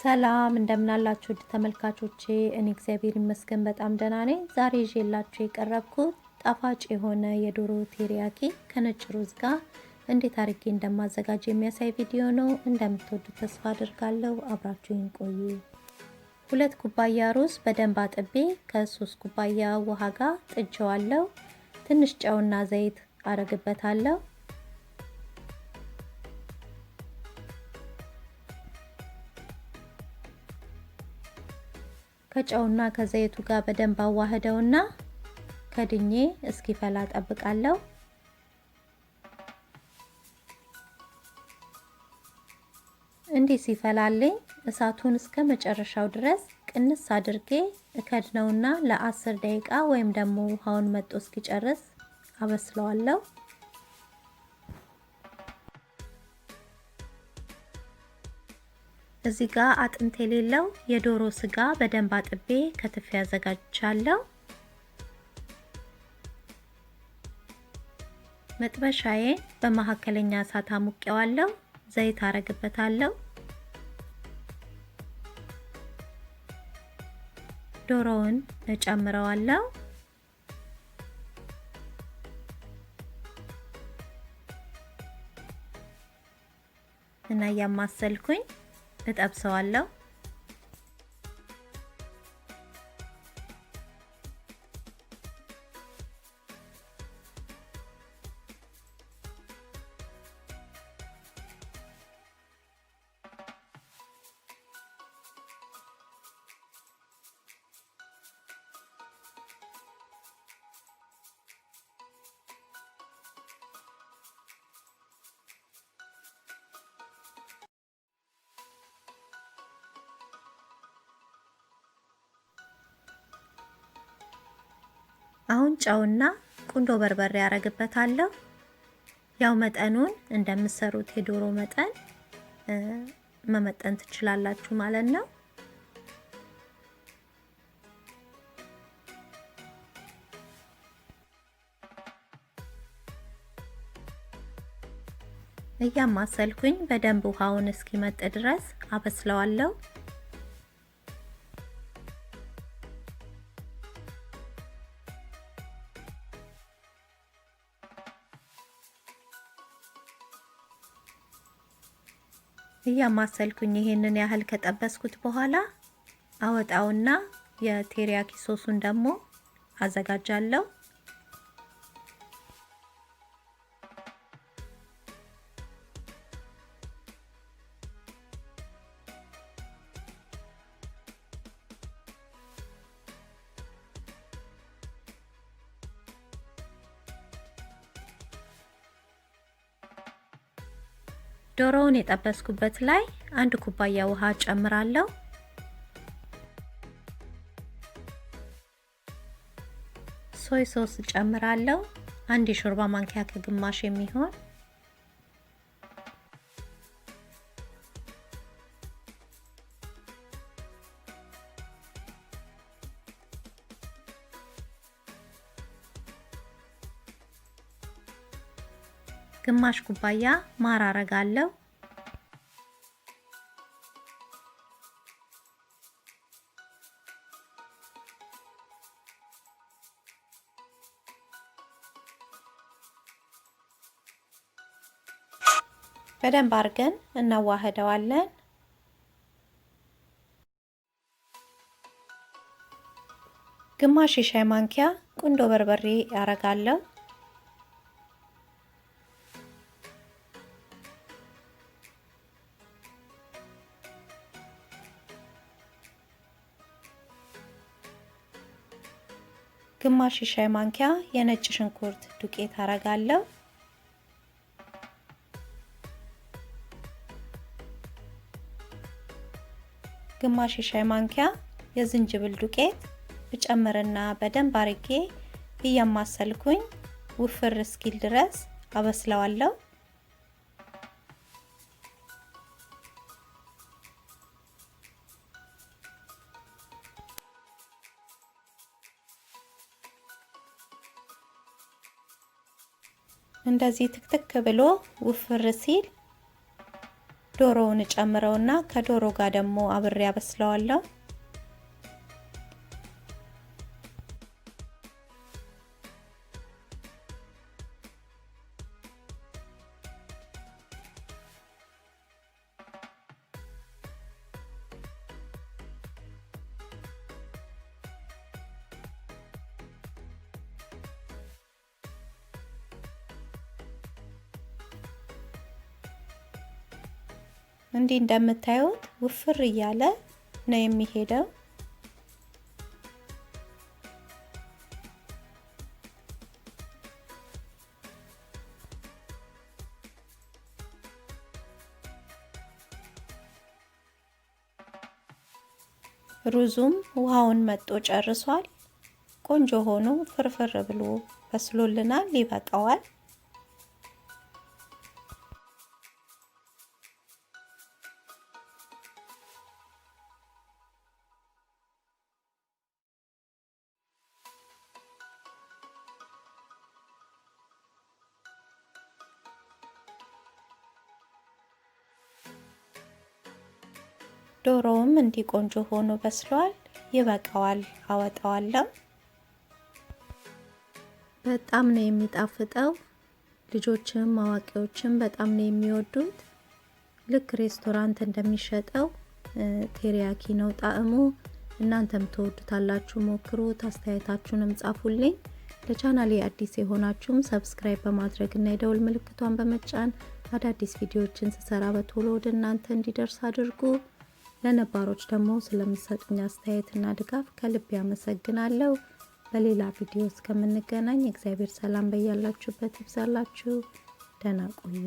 ሰላም እንደምናላችሁ ተመልካቾቼ እኔ እግዚአብሔር ይመስገን በጣም ደህና ነኝ። ዛሬ ይዤላችሁ የቀረብኩት ጣፋጭ የሆነ የዶሮ ቴሪያኪ ከነጭ ሩዝ ጋር እንዴት አድርጌ እንደማዘጋጅ የሚያሳይ ቪዲዮ ነው። እንደምትወዱት ተስፋ አድርጋለሁ። አብራችሁኝ ቆዩ። 2 ኩባያ ሩዝ በደንብ አጥቤ ከ3 ኩባያ ውሃ ጋር ጥጄዋለሁ። ትንሽ ጨውና ዘይት አረግበታለሁ። ከጨውና ከዘይቱ ጋር በደንብ አዋህደውና ከድኜ እስኪፈላ ጠብቃለሁ። እንዲህ ሲፈላልኝ እሳቱን እስከ መጨረሻው ድረስ ቅንስ አድርጌ እከድነውና ለ10 ደቂቃ ወይም ደግሞ ውሃውን መጥቶ እስኪጨርስ አበስለዋለሁ። እዚህ ጋር አጥንት የሌለው የዶሮ ስጋ በደንብ አጥቤ ከትፌ አዘጋጅቻለሁ። መጥበሻዬን በመካከለኛ እሳት አሙቄዋለሁ። ዘይት አረግበታለሁ። ዶሮውን እጨምረዋለሁ። እና ያማሰልኩኝ እጠብሰዋለሁ። አሁን ጨውና ቁንዶ በርበሬ ያረግበታለሁ። ያው መጠኑን እንደምትሰሩት የዶሮ መጠን መመጠን ትችላላችሁ ማለት ነው። እያማሰልኩኝ በደንብ ውሃውን እስኪመጥ ድረስ አበስለዋለሁ። እያማሰልኩኝ ይሄንን ያህል ከጠበስኩት በኋላ አወጣውና የቴሪያኪ ሶሱን ደግሞ አዘጋጃለሁ። ዶሮውን የጠበስኩበት ላይ 1 ኩባያ ውሃ ጨምራለሁ። ሶይ ሶስ ጨምራለሁ። 1 የሾርባ ማንኪያ ከግማሽ የሚሆን ግማሽ ኩባያ ማር አረጋለሁ። በደንብ አድርገን እናዋህደዋለን። ግማሽ የሻይ ማንኪያ ቁንዶ በርበሬ ያረጋለሁ። ግማሽ የሻይ ማንኪያ የነጭ ሽንኩርት ዱቄት አረጋለሁ። ግማሽ የሻይ ማንኪያ የዝንጅብል ዱቄት እጨምርና በደንብ አርጌ እያማሰልኩኝ ውፍር እስኪል ድረስ አበስለዋለሁ። እንደዚህ ትክትክ ብሎ ውፍር ሲል ዶሮውን ጨምረውና ከዶሮ ጋር ደግሞ አብሬ አበስለዋለሁ። እንዲህ እንደምታዩት ውፍር እያለ ነው የሚሄደው። ሩዙም ውሃውን መጦ ጨርሷል። ቆንጆ ሆኖ ፍርፍር ብሎ በስሎልናል፣ ይበቃዋል። ዶሮውም እንዲህ ቆንጆ ሆኖ በስሏል፣ ይበቃዋል። አወጣዋለሁ። በጣም ነው የሚጣፍጠው። ልጆችም አዋቂዎችም በጣም ነው የሚወዱት። ልክ ሬስቶራንት እንደሚሸጠው ቴሪያኪ ነው ጣዕሙ። እናንተም ተወዱታላችሁ፣ ሞክሩት። አስተያየታችሁንም ጻፉልኝ። ለቻናሌ አዲስ የሆናችሁም ሰብስክራይብ በማድረግ እና የደውል ምልክቷን በመጫን አዳዲስ ቪዲዮዎችን ስሰራ በቶሎ ወደ እናንተ እንዲደርስ አድርጉ። ለነባሮች ደግሞ ስለምትሰጡኝ አስተያየትና ድጋፍ ከልብ ያመሰግናለሁ። በሌላ ቪዲዮ እስከምንገናኝ እግዚአብሔር ሰላም በያላችሁበት ይብዛላችሁ። ደህና ቆዩ።